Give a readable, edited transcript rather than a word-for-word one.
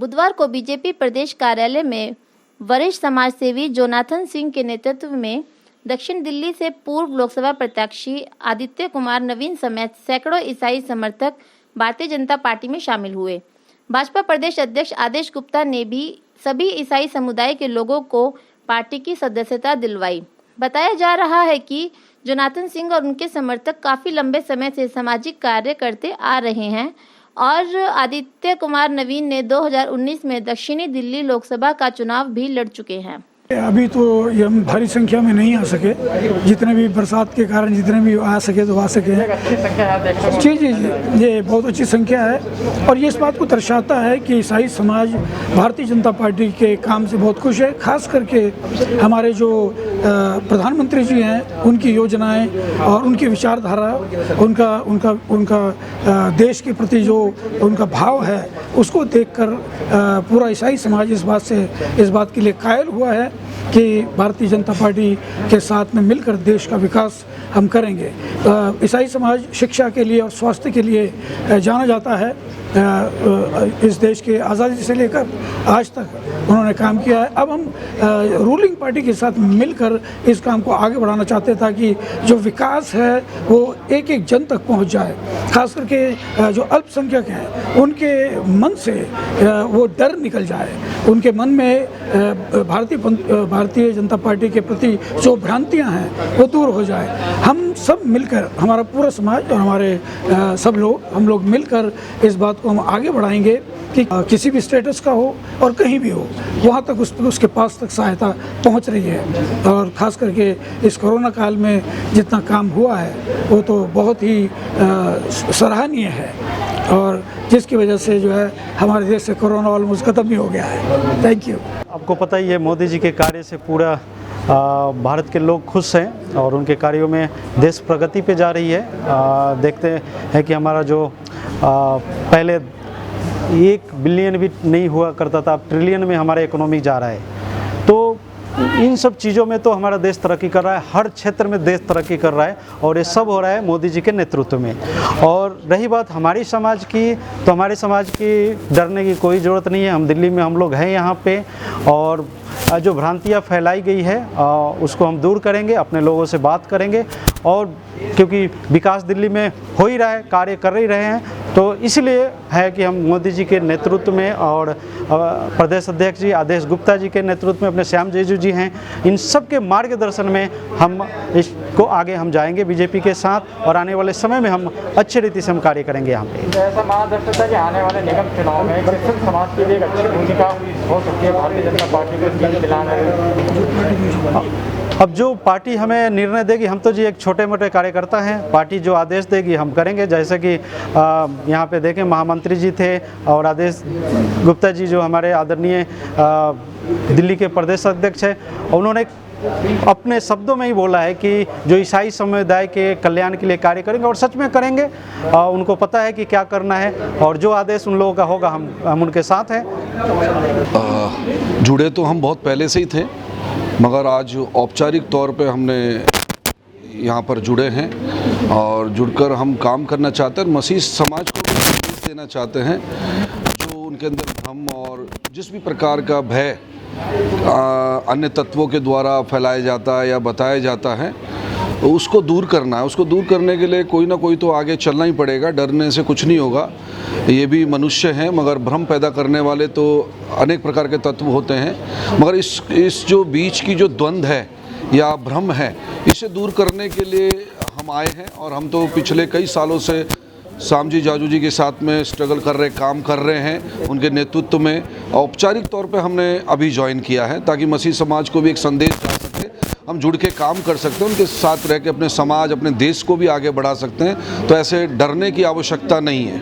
बुधवार को बीजेपी प्रदेश कार्यालय में वरिष्ठ समाजसेवी जोनाथन सिंह के नेतृत्व में दक्षिण दिल्ली से पूर्व लोकसभा प्रत्याशी आदित्य कुमार नवीन समेत सैकड़ों ईसाई समर्थक भारतीय जनता पार्टी में शामिल हुए। भाजपा प्रदेश अध्यक्ष आदेश गुप्ता ने भी सभी ईसाई समुदाय के लोगों को पार्टी की सदस्यता दिलवाई। बताया जा रहा है कि जोनाथन सिंह और उनके समर्थक काफी लंबे समय से सामाजिक कार्य करते आ रहे हैं और आदित्य कुमार नवीन ने 2019 में दक्षिणी दिल्ली लोकसभा का चुनाव भी लड़ चुके हैं। अभी तो ये हम भारी संख्या में नहीं आ सके, जितने भी बरसात के कारण जितने भी आ सके तो आ सके। जी जी जी, ये बहुत अच्छी संख्या है और ये इस बात को दर्शाता है कि ईसाई समाज भारतीय जनता पार्टी के काम से बहुत खुश है। खास करके हमारे जो प्रधानमंत्री जी हैं, उनकी योजनाएं और उनकी विचारधारा, उनका देश के प्रति जो उनका भाव है, उसको देखकर पूरा ईसाई समाज इस बात के लिए कायल हुआ है कि भारतीय जनता पार्टी के साथ में मिलकर देश का विकास हम करेंगे। ईसाई समाज शिक्षा के लिए और स्वास्थ्य के लिए जाना जाता है। इस देश के आज़ादी से लेकर आज तक उन्होंने काम किया है। अब हम रूलिंग पार्टी के साथ मिलकर इस काम को आगे बढ़ाना चाहते हैं ताकि जो विकास है वो एक एक जन तक पहुंच जाए। खास करके जो अल्पसंख्यक हैं, उनके मन से वो डर निकल जाए, उनके मन में भारतीय जनता पार्टी के प्रति जो भ्रांतियां हैं वो दूर हो जाए। हम सब मिलकर, हमारा पूरा समाज और हमारे हम लोग मिलकर इस बात को हम आगे बढ़ाएंगे कि किसी भी स्टेटस का हो और कहीं भी हो, वहाँ तक उसके पास तक सहायता पहुँच रही है। और ख़ास करके इस कोरोना काल में जितना काम हुआ है वो तो बहुत ही सराहनीय है और जिसकी वजह से जो है हमारे देश से कोरोना ऑलमोस्ट ख़त्म भी हो गया है। Thank you. आपको पता ही है, मोदी जी के कार्य से पूरा भारत के लोग खुश हैं और उनके कार्यों में देश प्रगति पे जा रही है। देखते हैं कि हमारा जो पहले 1 बिलियन भी नहीं हुआ करता था, अब ट्रिलियन में हमारा इकोनॉमी जा रहा है। तो इन सब चीज़ों में तो हमारा देश तरक्की कर रहा है, हर क्षेत्र में देश तरक्की कर रहा है और ये सब हो रहा है मोदी जी के नेतृत्व में। और रही बात हमारी समाज की, तो हमारे समाज की डरने की कोई ज़रूरत नहीं है। हम दिल्ली में हम लोग हैं यहाँ पे और जो भ्रांतियाँ फैलाई गई है उसको हम दूर करेंगे, अपने लोगों से बात करेंगे और क्योंकि विकास दिल्ली में हो ही रहा है, कार्य कर ही रहे हैं, तो इसलिए है कि हम मोदी जी के नेतृत्व में और प्रदेश अध्यक्ष जी आदेश गुप्ता जी के नेतृत्व में अपने श्याम जेजू जी हैं, इन सब के मार्गदर्शन में हम इसको आगे हम जाएंगे बीजेपी के साथ और आने वाले समय में हम अच्छी रीति से हम कार्य करेंगे यहाँ पे। ऐसा मार्गदर्शन है कि आने वाले निगम चुनाव में क्रिश्चियन समाज की भी एक अच्छी भूमिका हो सकती है भारतीय जनता पार्टी को दिलाने। अब जो पार्टी हमें निर्णय देगी, हम तो जी एक छोटे मोटे कार्यकर्ता हैं, पार्टी जो आदेश देगी हम करेंगे। जैसे कि यहाँ पे देखें महामंत्री जी थे और आदेश गुप्ता जी जो हमारे आदरणीय दिल्ली के प्रदेश अध्यक्ष हैं, उन्होंने अपने शब्दों में ही बोला है कि जो ईसाई समुदाय के कल्याण के लिए कार्य करेंगे और सच में करेंगे। उनको पता है कि क्या करना है और जो आदेश उन लोगों का होगा हम उनके साथ हैं। जुड़े तो हम बहुत पहले से ही थे, मगर आज औपचारिक तौर पे हमने यहाँ पर जुड़े हैं और जुड़कर हम काम करना चाहते हैं। मसीह समाज को भी संदेश देना चाहते हैं जो उनके अंदर भ्रम और जिस भी प्रकार का भय अन्य तत्वों के द्वारा फैलाया जाता है या बताया जाता है, उसको दूर करना है। उसको दूर करने के लिए कोई ना कोई तो आगे चलना ही पड़ेगा, डरने से कुछ नहीं होगा। ये भी मनुष्य हैं, मगर भ्रम पैदा करने वाले तो अनेक प्रकार के तत्व होते हैं। मगर इस जो बीच की जो द्वंद्व है या भ्रम है, इसे दूर करने के लिए हम आए हैं और हम तो पिछले कई सालों से श्याम जी जाजू जी के साथ में स्ट्रगल कर रहे, काम कर रहे हैं उनके नेतृत्व में। औपचारिक तौर पे हमने अभी ज्वाइन किया है ताकि मसीह समाज को भी एक संदेश जा सके, हम जुड़ के काम कर सकते हैं, उनके साथ रह के अपने समाज, अपने देश को भी आगे बढ़ा सकते हैं। तो ऐसे डरने की आवश्यकता नहीं है।